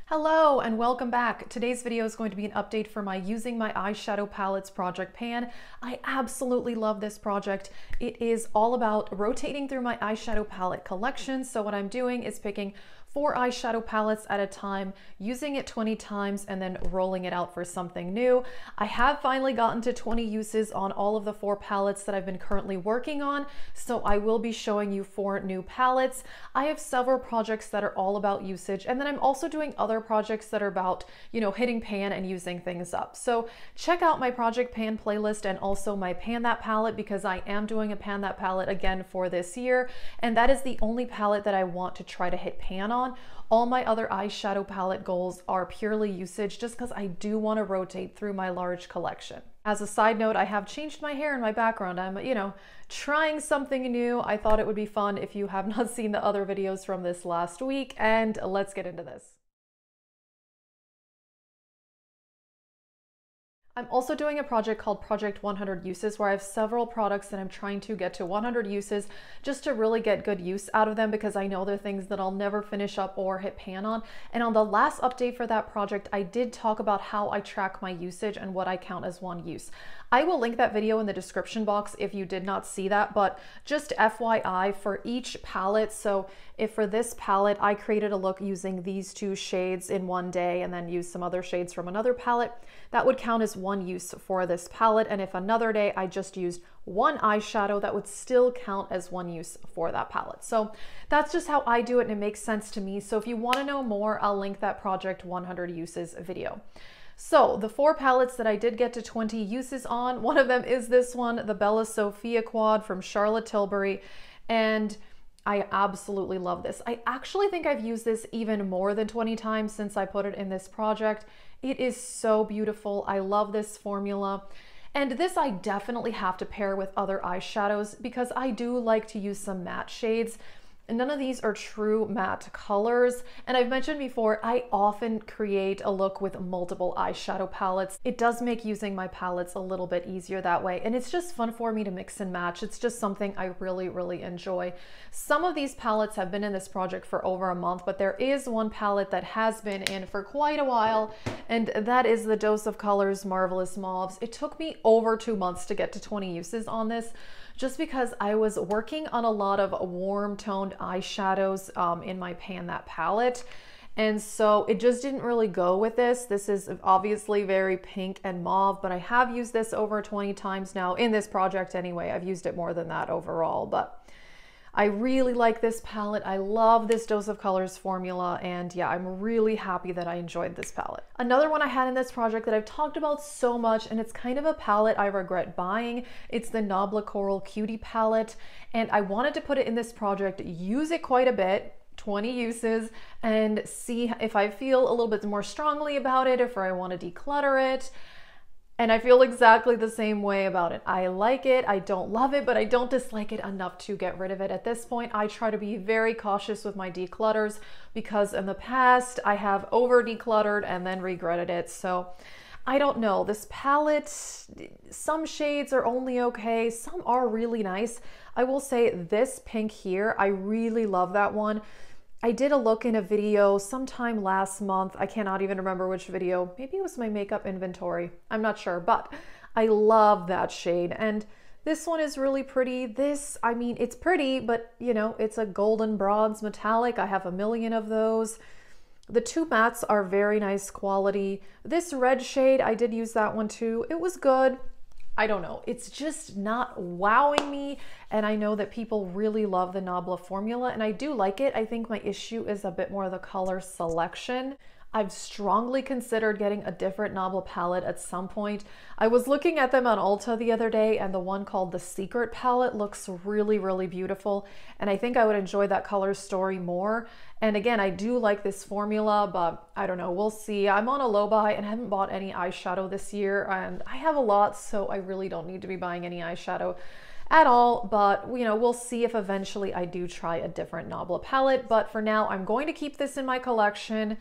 Hello and welcome back. Today's video is going to be an update for my Using My Eyeshadow Palettes project pan. I absolutely love this project. It is all about rotating through my eyeshadow palette collection. So what I'm doing is picking 4 eyeshadow palettes at a time, using it 20 times and then rolling it out for something new. I have finally gotten to 20 uses on all of the 4 palettes that I've been currently working on, so I will be showing you 4 new palettes. I have several projects that are all about usage, and then I'm also doing other projects that are about, hitting pan and using things up. So check out my project pan playlist and also my pan that palette, because I am doing a pan that palette again for this year, and that is the only palette that I want to try to hit pan on. All my other eyeshadow palette goals are purely usage, just because I do want to rotate through my large collection. As a side note, I have changed my hair in my background. I'm, trying something new. I thought it would be fun if you have not seen the other videos from this last week, and let's get into this. I'm also doing a project called Project 100 Uses, where I have several products that I'm trying to get to 100 uses just to really get good use out of them, because I know they're things that I'll never finish up or hit pan on. And on the last update for that project, I did talk about how I track my usage and what I count as one use. I will link that video in the description box if you did not see that, but just FYI for each palette. So if for this palette, I created a look using these 2 shades in one day and then used some other shades from another palette, that would count as one use for this palette. And if another day I just used one eyeshadow, that would still count as one use for that palette. So that's just how I do it, and it makes sense to me. So if you want to know more, I'll link that Project 100 Uses video. So the 4 palettes that I did get to 20 uses on, one of them is this one, the Bella Sofia quad from Charlotte Tilbury, and I absolutely love this. I actually think I've used this even more than 20 times since I put it in this project. It is so beautiful. I love this formula. And this I definitely have to pair with other eyeshadows, because I do like to use some matte shades. And none of these are true matte colors. And I've mentioned before, I often create a look with multiple eyeshadow palettes. It does make using my palettes a little bit easier that way. And it's just fun for me to mix and match. It's just something I really, really enjoy. Some of these palettes have been in this project for over a month, but there is one palette that has been in for quite a while, and that is the Dose of Colors Marvelous Mauves. It took me over 2 months to get to 20 uses on this, just because I was working on a lot of warm toned eyeshadows in my Pan That palette. And so it just didn't really go with this. This is obviously very pink and mauve, but I have used this over 20 times now in this project anyway. I've used it more than that overall, but I really like this palette. I love this Dose of Colors formula, and yeah, I'm really happy that I enjoyed this palette. Another one I had in this project that I've talked about so much, and it's kind of a palette I regret buying. It's the Nabla Coral Cutie palette, and I wanted to put it in this project, use it quite a bit, 20 uses, and see if I feel a little bit more strongly about it, if I want to declutter it. And I feel exactly the same way about it. I like it, I don't love it, but I don't dislike it enough to get rid of it. At this point, I try to be very cautious with my declutters, because in the past I have over decluttered and then regretted it. So I don't know, this palette, some shades are only okay, some are really nice. I will say this pink here, I really love that one. I did a look in a video sometime last month. I cannot even remember which video. Maybe it was my makeup inventory. I'm not sure, but I love that shade. And this one is really pretty. This, I mean, it's pretty, but it's a golden bronze metallic. I have a million of those. The 2 mattes are very nice quality. This red shade, I did use that one too. It was good. I don't know, it's just not wowing me, and I know that people really love the Nabla formula, and I do like it. I think my issue is a bit more the color selection. I've strongly considered getting a different Nabla palette at some point. I was looking at them on Ulta the other day, and the one called the Secret palette looks really, really beautiful, and I think I would enjoy that color story more. And again, I do like this formula, but I don't know, we'll see. I'm on a low buy and I haven't bought any eyeshadow this year, and I have a lot, so I really don't need to be buying any eyeshadow at all, but we'll see if eventually I do try a different Nabla palette. But for now, I'm going to keep this in my collection.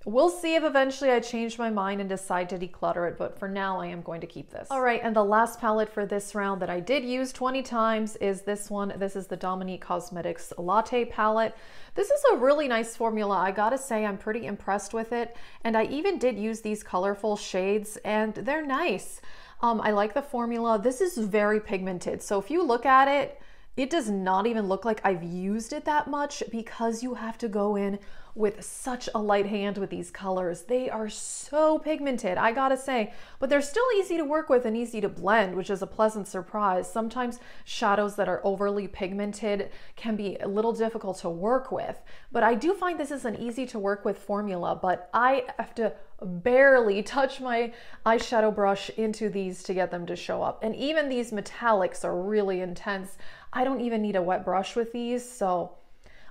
We'll see if eventually I change my mind and decide to declutter it, but for now I am going to keep this. All right, and the last palette for this round that I did use 20 times is this one. This is the Dominique Cosmetics Latte palette. This is a really nice formula. I gotta say, I'm pretty impressed with it. And I even did use these colorful shades and they're nice. I like the formula. This is very pigmented. So if you look at it, it does not even look like I've used it that much because you have to go in with such a light hand with these colors. They are so pigmented, I gotta say, but they're still easy to work with and easy to blend, which is a pleasant surprise. Sometimes shadows that are overly pigmented can be a little difficult to work with, but I do find this is an easy to work with formula, but I have to barely touch my eyeshadow brush into these to get them to show up. And even these metallics are really intense. I don't even need a wet brush with these, so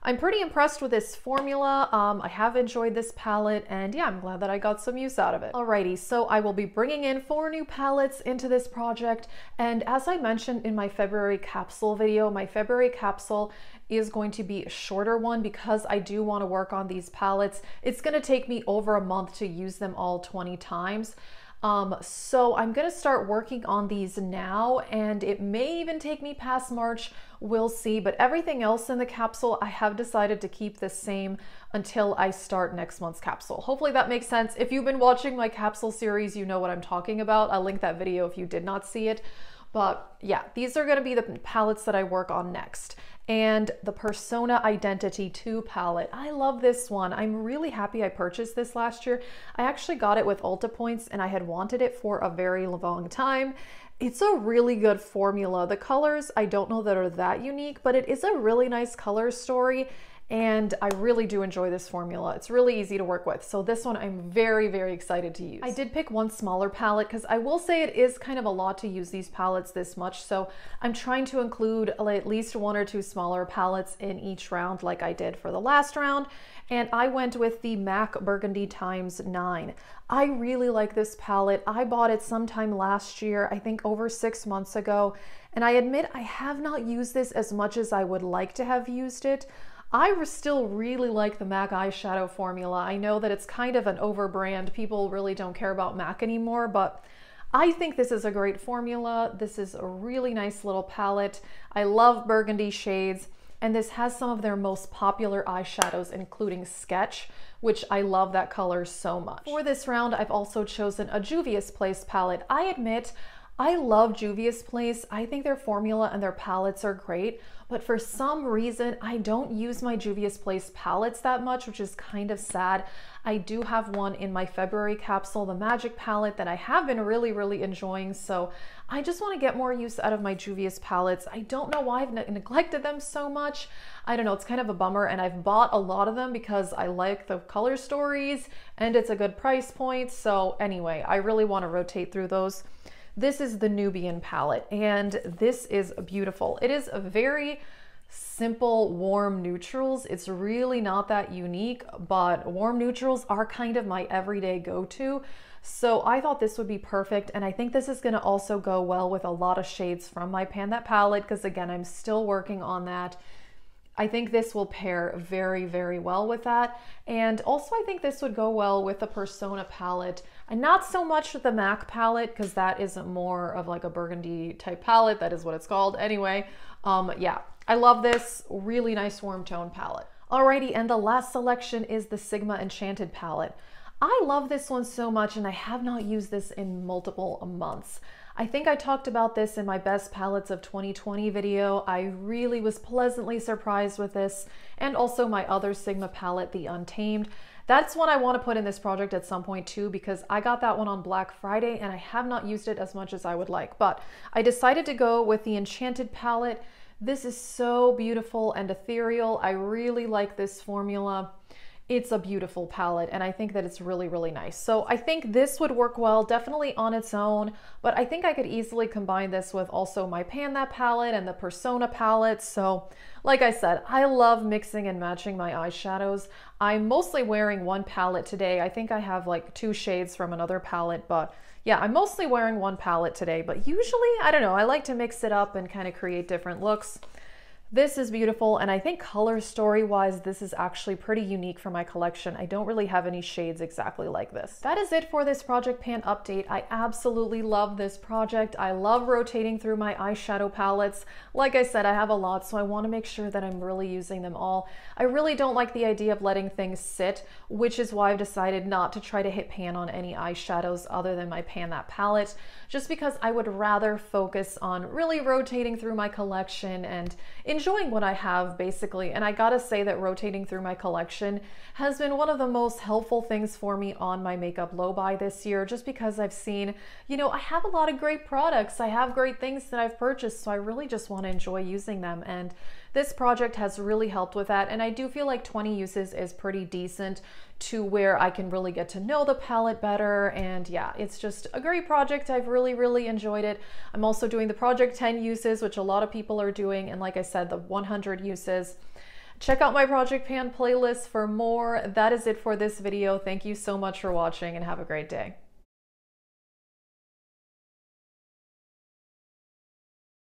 I'm pretty impressed with this formula. I have enjoyed this palette and yeah, I'm glad that I got some use out of it. Alrighty, so I will be bringing in 4 new palettes into this project. And as I mentioned in my February capsule video, my February capsule is going to be a shorter one because I do want to work on these palettes. It's going to take me over a month to use them all 20 times. So I'm going to start working on these now and it may even take me past March, we'll see, but everything else in the capsule, I have decided to keep the same until I start next month's capsule. Hopefully that makes sense. If you've been watching my capsule series, you know what I'm talking about. I'll link that video if you did not see it. But yeah, these are going to be the palettes that I work on next. And the Persona Identity 2 palette. I love this one. I'm really happy I purchased this last year. I actually got it with Ulta points and I had wanted it for a very long time. It's a really good formula. The colors, I don't know that are that unique, but it is a really nice color story. And I really do enjoy this formula. It's really easy to work with. So this one I'm very, very excited to use. I did pick one smaller palette because I will say it is kind of a lot to use these palettes this much. So I'm trying to include at least 1 or 2 smaller palettes in each round like I did for the last round. And I went with the MAC Burgundy ×9. I really like this palette. I bought it sometime last year, I think over 6 months ago. And I admit I have not used this as much as I would like to have used it. I still really like the MAC eyeshadow formula. I know that it's kind of an over brand. People really don't care about MAC anymore, but I think this is a great formula. This is a really nice little palette. I love burgundy shades, and this has some of their most popular eyeshadows, including Sketch, which I love that color so much. For this round, I've also chosen a Juvia's Place palette. I admit, I love Juvia's Place. I think their formula and their palettes are great, but for some reason, I don't use my Juvia's Place palettes that much, which is kind of sad. I do have one in my February capsule, the Magic palette, that I have been really, really enjoying. So I just want to get more use out of my Juvia's palettes. I don't know why I've neglected them so much. I don't know, it's kind of a bummer, and I've bought a lot of them because I like the color stories and it's a good price point. So anyway, I really want to rotate through those. This is the Nubian palette, and this is beautiful. It is a very simple, warm neutrals. It's really not that unique, but warm neutrals are kind of my everyday go-to. So I thought this would be perfect, and I think this is gonna also go well with a lot of shades from my Pan That palette, because again, I'm still working on that. I think this will pair very, very well with that. And also I think this would go well with the Persona palette, and not so much with the MAC palette because that is more of like a burgundy type palette. That is what it's called. Anyway, yeah, I love this really nice warm tone palette. Alrighty, and the last selection is the Sigma Enchanted Palette. I love this one so much, and I have not used this in multiple months. I think I talked about this in my best palettes of 2020 video. I really was pleasantly surprised with this, and also my other Sigma palette, the Untamed. That's one I want to put in this project at some point too, because I got that one on Black Friday and I have not used it as much as I would like. But I decided to go with the Enchanted palette. This is so beautiful and ethereal. I really like this formula. It's a beautiful palette, and I think that it's really, really nice. So I think this would work well, definitely on its own, but I think I could easily combine this with also my Pan That palette and the Persona palette. So like I said, I love mixing and matching my eyeshadows. I'm mostly wearing one palette today. I think I have like 2 shades from another palette, but yeah, I'm mostly wearing one palette today, but usually, I don't know, I like to mix it up and kind of create different looks. This is beautiful, and I think color story wise, this is actually pretty unique for my collection. I don't really have any shades exactly like this. That is it for this project pan update. I absolutely love this project. I love rotating through my eyeshadow palettes. Like I said, I have a lot, so I want to make sure that I'm really using them all. I really don't like the idea of letting things sit, which is why I've decided not to try to hit pan on any eyeshadows other than my Pan That palette, just because I would rather focus on really rotating through my collection and enjoying what I have basically. And I gotta say that rotating through my collection has been one of the most helpful things for me on my makeup low buy this year, just because I've seen, you know, I have a lot of great products. I have great things that I've purchased, so I really just want to enjoy using them. And this project has really helped with that. And I do feel like 20 uses is pretty decent to where I can really get to know the palette better. And yeah, it's just a great project. I've really enjoyed it. I'm also doing the project 10 uses, which a lot of people are doing. And like I said, the 100 uses. Check out my project pan playlist for more. That is it for this video. Thank you so much for watching and have a great day.